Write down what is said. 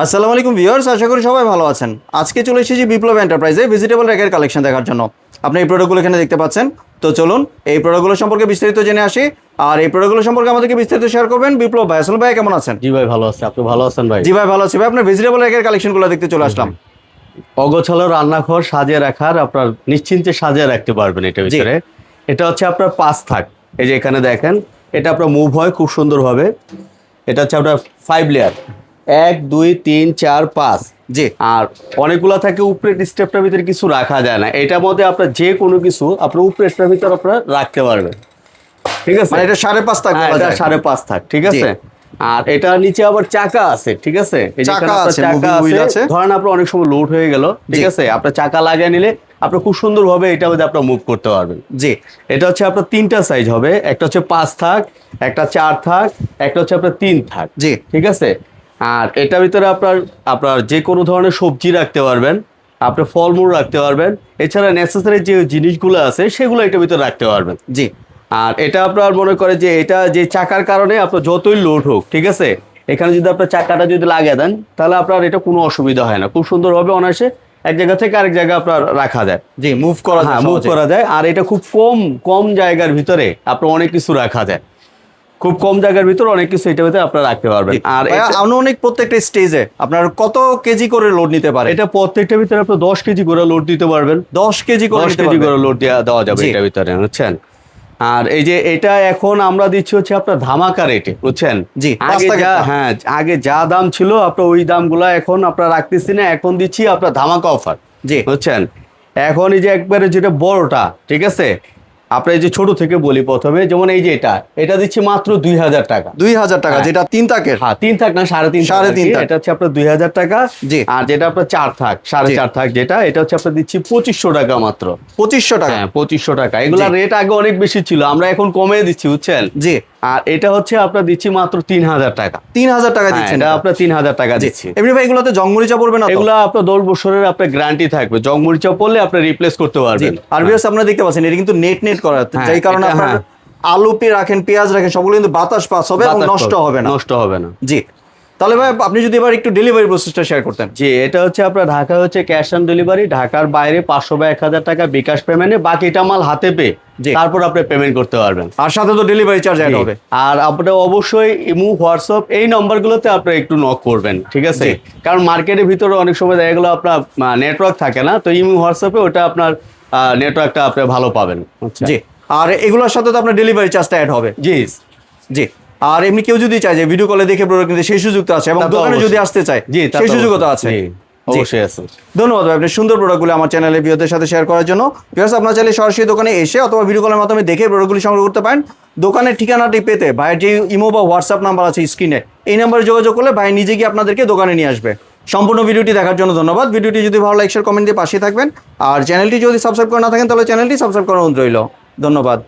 আসসালামু আলাইকুম ভিউয়ার্স, আশা করি সবাই ভালো আছেন। আজকে চলে এসেছি বিপ্লব এন্টারপ্রাইজে ভেজিটেবল র্যাকের কালেকশন দেখার জন্য। আপনি এই প্রোডাক্টগুলো এখানে দেখতে পাচ্ছেন। তো চলুন এই প্রোডাক্টগুলো সম্পর্কে বিস্তারিত জেনে আসি। আর এই প্রোডাক্টগুলো সম্পর্কে আমাদেরকে বিস্তারিত শেয়ার করবেন বিপ্লব ভাই। আসলে ভাই কেমন আছেন? জি ভাই ভালো আছে, আপনি ভালো আছেন ভাই? জি ভাই ভালো আছি ভাই। আপনার ভেজিটেবল র্যাকের কালেকশনগুলো দেখতে চলে আসলাম। অগোছালো রান্নাঘর সাজিয়ে রাখার, আপনার নিশ্চিন্তে সাজিয়ে রাখতে পারবেন এটার ভিতরে। এটা হচ্ছে আপনার 5 থাক, এই যে এখানে দেখেন, এটা আপনার মুভ হয় খুব সুন্দরভাবে। এটা হচ্ছে আপনার 5 লেয়ার, 1 2 3 4 5। জি। আর অনেকগুলো থাকে উপরে স্টেপটার ভিতরে কিছু রাখা যায় না, এটার মধ্যে আপনার যে কোনো কিছু আপনার উপরেটার ভিতরে আপনার রাখতে পারবেন। ঠিক আছে, মানে এটা 5.5 থাক বলা যায়। 5.5 থাক, ঠিক আছে। আর এটা নিচে আবার চাকা আছে, ঠিক আছে। এই যে চাকা এখানে আপনার আছে, চাকা moving wheel আছে। ধরেন আপনার অনেক সময় লোড হয়ে গেল, ঠিক আছে, আপনার চাকা লাগিয়ে নিলে আপনি খুব সুন্দরভাবে এটা মধ্যে আপনার মুভ করতে পারবেন। জি। এটা হচ্ছে আপনার 3টা সাইজ হবে, একটা হচ্ছে 5 থাক, একটা 4 থাক, একটা হচ্ছে আপনার 3 থাক। জি। ঠিক আছে। আর এটার ভিতরে আপনার আপনার যে কোনো ধরনের সবজি রাখতে পারবেন, আপনি ফলমূল রাখতে পারবেন, এছাড়া নেসেসারি যে জিনিসগুলো আছে সেগুলো এটার ভিতরে রাখতে পারবেন। জি। আর এটা আপনার মনে করে যে এটা যে চাকার কারণে আপনার যতই লোড হোক, ঠিক আছে, এখানে যদি আপনার চাকাটা যদি লাগিয়ে দেন তাহলে আপনার এটা কোনো অসুবিধা হয় না, খুব সুন্দরভাবে অনায়াসে এক জায়গা থেকে আরেক জায়গায় আপনার রাখা যায়। জি, মুভ করা যায়, মুভ করা যায়। আর এটা খুব কম কম জায়গার ভিতরে আপনার অনেক কিছু রাখা যায়, খুব কম জায়গার ভিতরে অনেক কিছু এটার ভিতরে আপনার রাখতে পারবেন। আর আনুমানিক প্রত্যেকটা স্টেজে আপনার কত কেজি করে লোড নিতে পারে? এটা প্রত্যেকটার ভিতরে আপনি 10 কেজি করে লোড দিতে পারবেন। 10 কেজি করে 10 কেজি করে লোড দেওয়া যাবে জি। এটার ভিতরে, বুঝছেন। আর এই যে এটা এখন আমরা দিচ্ছি হচ্ছে আপনার ধামাকা রেটে, বুঝছেন। জি, আগে যা দাম ছিল আপনার ওই দামগুলো এখন আপনার রাখতেছি না, এখন দিচ্ছি আপনার ধামাকা অফার। জি। বুঝছেন। এখন এই যে একবারে যেটা বড়টা, ঠিক আছে, আপনার এই যে ছোট থেকে বলি প্রথমে, যেমন এই যে এটা দিচ্ছি মাত্র 2000 টাকা। 2000 টাকা, যেটা 3 থাকের। হ্যাঁ, 3 থাক না 3.5 3.5 এটা হচ্ছে আপনার 2000 টাকা। জি। আর যেটা আপনার 4 থাক, 4.5 থাক, যেটা এটা হচ্ছে আপনার দিচ্ছি 2500 টাকা মাত্র। 2500 টাকা। হ্যাঁ, 2500 টাকা। এগুলা রেট আগে অনেক বেশি ছিল, আমরা এখন কমে দিচ্ছি, বুঝছেন। জি। আর এটা হচ্ছে আপনার দিচ্ছি মাত্র 3000 টাকা। 3000 টাকা দিচ্ছেন? এটা আপনার 3000 টাকা দিচ্ছি। এমনি ভাই এগুলোতে জংমরিচা পড়বে না তো? এগুলা আপনার 10 বছরের আপনার গ্যারান্টি থাকবে, জংমরিচা পড়লে আপনি রিপ্লেস করতে পারবেন। আর ভিউয়ার্স আপনারা দেখতে পাচ্ছেন এটা কিন্তু নেট করা, যাই কারণে আপনারা হ্যাঁ। আলু রাখেন, পেঁয়াজ রাখেন, সবগুলো কিন্তু বাতাস পাস হবে এবং নষ্ট হবে না। নষ্ট হবে না। জি। তাহলে ভাই আপনি যদি এবার একটু ডেলিভারি প্রসেসটা শেয়ার করতেন। জি, এটা হচ্ছে আপনার ঢাকা হচ্ছে ক্যাশ অন ডেলিভারি, ঢাকার বাইরে 500 বা 1000 টাকা বিকাশ পেমেন্টে, বাকিটা মাল হাতে পেয়ে তারপর আপনি পেমেন্ট করতে পারবেন। আর সাথে তো ডেলিভারি চার্জ অ্যাড হবে। আর আপনি অবশ্যই ইমো, হোয়াটসঅ্যাপ এই নাম্বারগুলোতে আপনি একটু নক করবেন, ঠিক আছে। কারণ মার্কেটের ভিতরে অনেক সময় দেখা গেলো আপনার নেটওয়ার্ক থাকে না, তো ইমো হোয়াটসঅ্যাপে ওটা আপনার নেটওয়ার্কটা আপনি ভালো পাবেন। জি। আর এগুলোর সাথে তো আপনার ডেলিভারি চার্জটা অ্যাড হবে। জি। জি। আর এমনি কেউ যদি চায় যে ভিডিও কলে দেখে প্রোডাক্ট কিনতে, সেই সুযোগটা আছে, এবং দোকানে যদি আসতে চায় সেই সুযোগও তো আছে। অবশ্যই আছে। ধন্যবাদ ভাই, আপনি সুন্দর প্রোডাক্টগুলো আমার চ্যানেলে ভিউয়ারদের সাথে শেয়ার করার জন্য। ভিউয়ার্স আপনারা চাইলে সরাসরি দোকানে এসে অথবা ভিডিও কলের মাধ্যমে দেখে প্রোডাক্টগুলি সংগ্রহ করতে পারেন। দোকানের ঠিকানাটি পেতে ভাইয়ের যে ইমো বা হোয়াটসঅ্যাপ নাম্বার আছে স্ক্রিনে, এই নাম্বারে যোগাযোগ করলে ভাই নিজে গিয়ে আপনাদেরকে দোকানে নিয়ে আসবে। সম্পূর্ণ ভিডিওটি দেখার জন্য ধন্যবাদ। ভিডিওটি যদি ভালো লাগে শেয়ার, কমেন্ট দিয়ে পাশে থাকবেন। আর চ্যানেলটি যদি সাবস্ক্রাইব করে না থাকেন তাহলে চ্যানেলটি সাবস্ক্রাইব করার অনুরোধ রইল। ধন্যবাদ।